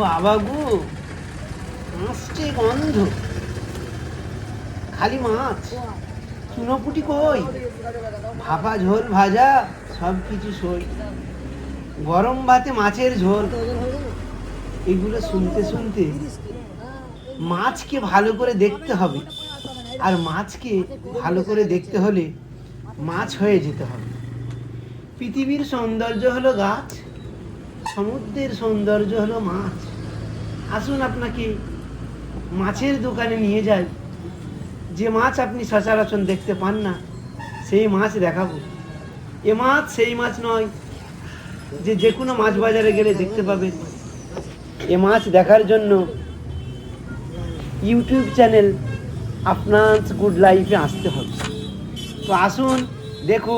বাবা গো, আসছে গন্ধ, খালি মাছ, চুনোপুটি কই, ভাপা ঝোল ভাজা সব কিছু সই, গরম ভাতে মাছের ঝোল। এগুলো শুনতে শুনতে মাছকে ভালো করে দেখতে হবে, আর মাছকে ভালো করে দেখতে হলে মাছ হয়ে যেতে হবে। পৃথিবীর সৌন্দর্য হলো গাছ, সমুদ্রের সৌন্দর্য হলো মাছ। আসুন আপনাকে মাছের দোকানে নিয়ে যাই, যে মাছ আপনি সচরাচর দেখতে পান না সেই মাছ দেখাবো। এ মাছ সেই মাছ নয় যে যে কোনো মাছ বাজারে গেলে দেখতে পাবেন। এ মাছ দেখার জন্য ইউটিউব চ্যানেল আপনার গুড লাইফে আসতে হবে। তো আসুন দেখুন।